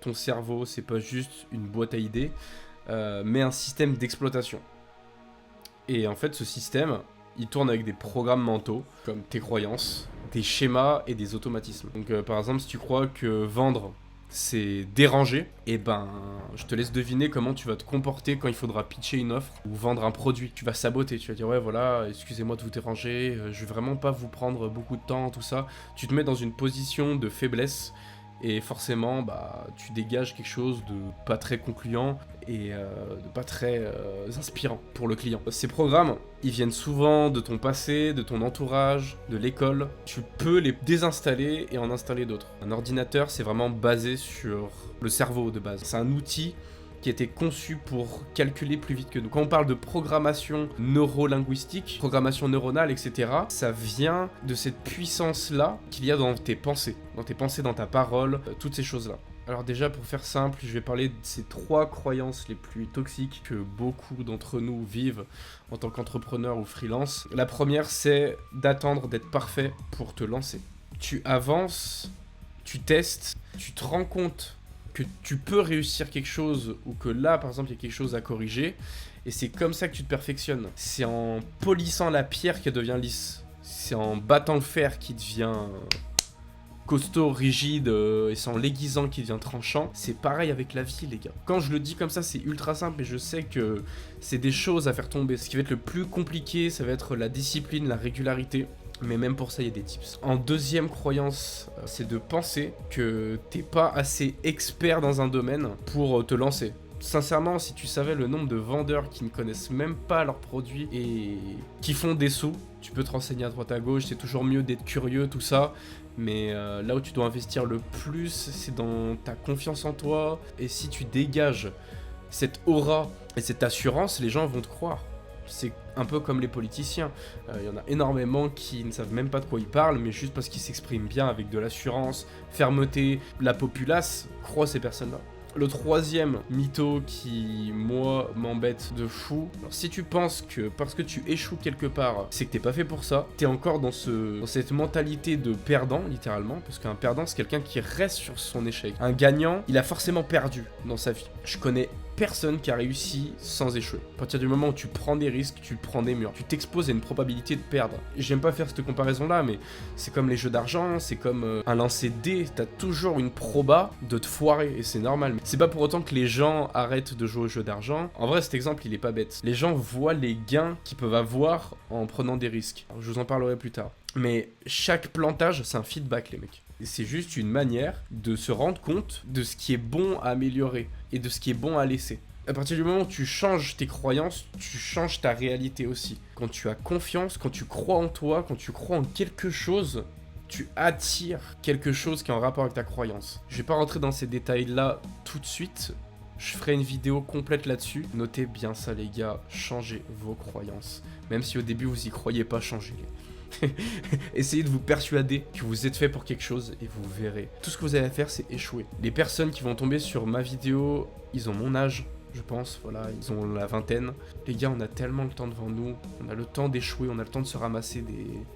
Ton cerveau, c'est pas juste une boîte à idées, mais un système d'exploitation. Et en fait, ce système, il tourne avec des programmes mentaux, comme tes croyances, des schémas et des automatismes. Donc par exemple, si tu crois que vendre, c'est déranger, et ben, je te laisse deviner comment tu vas te comporter quand il faudra pitcher une offre ou vendre un produit. Tu vas saboter, tu vas dire ouais voilà, excusez-moi de vous déranger, je vais vraiment pas vous prendre beaucoup de temps, tout ça. Tu te mets dans une position de faiblesse et forcément, bah, tu dégages quelque chose de pas très concluant et de pas très inspirant pour le client. Ces programmes, ils viennent souvent de ton passé, de ton entourage, de l'école. Tu peux les désinstaller et en installer d'autres. Un ordinateur, c'est vraiment basé sur le cerveau de base. C'est un outil qui a été conçu pour calculer plus vite que nous. Quand on parle de programmation neurolinguistique, programmation neuronale, etc., ça vient de cette puissance-là qu'il y a dans tes pensées, dans ta parole, toutes ces choses-là. Alors déjà, pour faire simple, je vais parler de ces 3 croyances les plus toxiques que beaucoup d'entre nous vivent en tant qu'entrepreneur ou freelance. La première, c'est d'attendre d'être parfait pour te lancer. Tu avances, tu testes, tu te rends compte que tu peux réussir quelque chose ou que là, par exemple, il y a quelque chose à corriger. Et c'est comme ça que tu te perfectionnes. C'est en polissant la pierre qu'elle devient lisse. C'est en battant le fer qui devient costaud, rigide, et c'est en l'aiguisant qui devient tranchant. C'est pareil avec la vie, les gars. Quand je le dis comme ça, c'est ultra simple et je sais que c'est des choses à faire tomber. Ce qui va être le plus compliqué, ça va être la discipline, la régularité. Mais même pour ça, il y a des tips. En deuxième croyance, c'est de penser que t'es pas assez expert dans un domaine pour te lancer. Sincèrement, si tu savais le nombre de vendeurs qui ne connaissent même pas leurs produits et qui font des sous, tu peux te renseigner à droite à gauche, c'est toujours mieux d'être curieux, tout ça. Mais là où tu dois investir le plus, c'est dans ta confiance en toi. Et si tu dégages cette aura et cette assurance, les gens vont te croire. C'est un peu comme les politiciens. Il y en a énormément qui ne savent même pas de quoi ils parlent, mais juste parce qu'ils s'expriment bien avec de l'assurance, fermeté. La populace croit ces personnes-là. Le troisième mytho qui, moi, m'embête de fou. Alors, si tu penses que parce que tu échoues quelque part, c'est que t'es pas fait pour ça, t'es encore dans cette mentalité de perdant, littéralement, parce qu'un perdant, c'est quelqu'un qui reste sur son échec. Un gagnant, il a forcément perdu dans sa vie. Je connais personne qui a réussi sans échouer. À partir du moment où tu prends des risques, tu prends des murs. Tu t'exposes à une probabilité de perdre. J'aime pas faire cette comparaison-là, mais c'est comme les jeux d'argent, c'est comme un lancer de dés. T'as toujours une proba de te foirer, et c'est normal. C'est pas pour autant que les gens arrêtent de jouer aux jeux d'argent. En vrai, cet exemple, il est pas bête. Les gens voient les gains qu'ils peuvent avoir en prenant des risques. Alors, je vous en parlerai plus tard. Mais chaque plantage, c'est un feedback, les mecs. C'est juste une manière de se rendre compte de ce qui est bon à améliorer et de ce qui est bon à laisser. À partir du moment où tu changes tes croyances, tu changes ta réalité aussi. Quand tu as confiance, quand tu crois en toi, quand tu crois en quelque chose, tu attires quelque chose qui est en rapport avec ta croyance. Je vais pas rentrer dans ces détails-là tout de suite. Je ferai une vidéo complète là-dessus. Notez bien ça, les gars. Changez vos croyances. Même si au début vous y croyez pas, changez-les. Essayez de vous persuader que vous êtes fait pour quelque chose et vous verrez. Tout ce que vous avez à faire, c'est échouer. Les personnes qui vont tomber sur ma vidéo, ils ont mon âge, je pense, voilà, ils ont la vingtaine. Les gars, on a tellement le temps devant nous, on a le temps d'échouer, on a le temps de se ramasser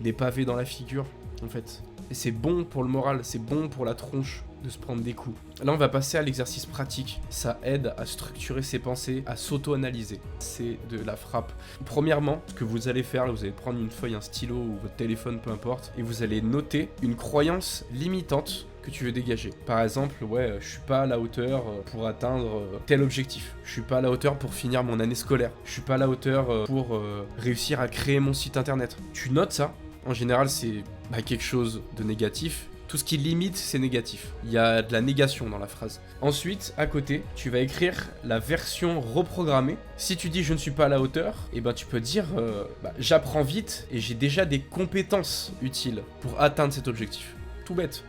des pavés dans la figure, en fait. Et c'est bon pour le moral, c'est bon pour la tronche de se prendre des coups. Là, on va passer à l'exercice pratique. Ça aide à structurer ses pensées, à s'auto-analyser. C'est de la frappe. Premièrement, ce que vous allez faire, là, vous allez prendre une feuille, un stylo ou votre téléphone, peu importe, et vous allez noter une croyance limitante que tu veux dégager. Par exemple, ouais, je suis pas à la hauteur pour atteindre tel objectif. Je suis pas à la hauteur pour finir mon année scolaire. Je suis pas à la hauteur pour réussir à créer mon site internet. Tu notes ça. En général, c'est quelque chose de négatif. Tout ce qui limite, c'est négatif. Il y a de la négation dans la phrase. Ensuite, à côté, tu vas écrire la version reprogrammée. Si tu dis « je ne suis pas à la hauteur », eh ben, tu peux dire « j'apprends vite et j'ai déjà des compétences utiles pour atteindre cet objectif ». Tout bête.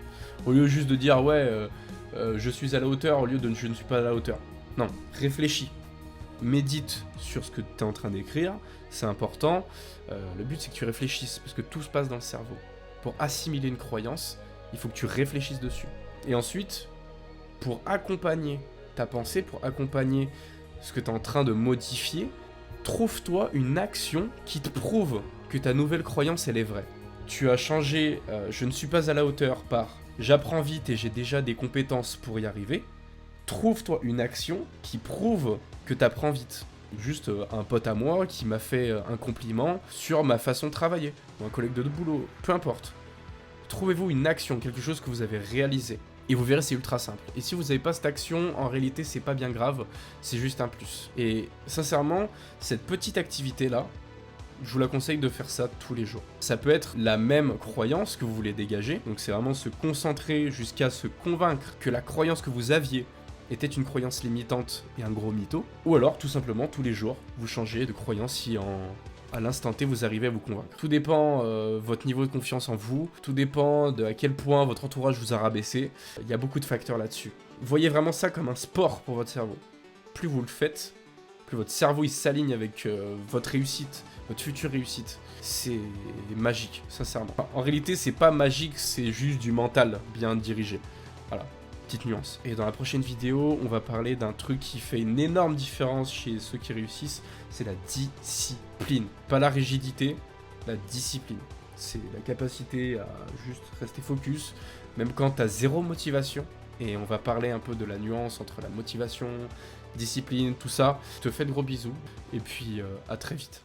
Au lieu juste de dire « ouais, je suis à la hauteur » au lieu de « je ne suis pas à la hauteur ». Non, réfléchis. Médite sur ce que tu es en train d'écrire. C'est important. Le but, c'est que tu réfléchisses parce que tout se passe dans le cerveau. Pour assimiler une croyance, il faut que tu réfléchisses dessus. Et ensuite, pour accompagner ta pensée, pour accompagner ce que tu es en train de modifier, trouve-toi une action qui te prouve que ta nouvelle croyance, elle est vraie. Tu as changé « je ne suis pas à la hauteur » par « j'apprends vite et j'ai déjà des compétences pour y arriver ». Trouve-toi une action qui prouve que tu apprends vite. Juste un pote à moi qui m'a fait un compliment sur ma façon de travailler, ou un collègue de boulot, peu importe. Trouvez-vous une action, quelque chose que vous avez réalisé. Et vous verrez, c'est ultra simple. Et si vous n'avez pas cette action, en réalité, c'est pas bien grave, c'est juste un plus. Et sincèrement, cette petite activité-là, je vous la conseille de faire ça tous les jours. Ça peut être la même croyance que vous voulez dégager, donc c'est vraiment se concentrer jusqu'à se convaincre que la croyance que vous aviez était une croyance limitante et un gros mytho, ou alors tout simplement tous les jours, vous changez de croyance si à l'instant T vous arrivez à vous convaincre. Tout dépend votre niveau de confiance en vous, tout dépend de à quel point votre entourage vous a rabaissé, il y a beaucoup de facteurs là-dessus. Voyez vraiment ça comme un sport pour votre cerveau. Plus vous le faites, plus votre cerveau il s'aligne avec votre réussite, votre future réussite. C'est magique, sincèrement. Enfin, en réalité, c'est pas magique, c'est juste du mental bien dirigé. Voilà, petite nuance. Et dans la prochaine vidéo, on va parler d'un truc qui fait une énorme différence chez ceux qui réussissent, c'est la discipline. Pas la rigidité, la discipline. C'est la capacité à juste rester focus, même quand t'as zéro motivation. Et on va parler un peu de la nuance entre la motivation, discipline, tout ça. Je te fais de gros bisous, et puis à très vite.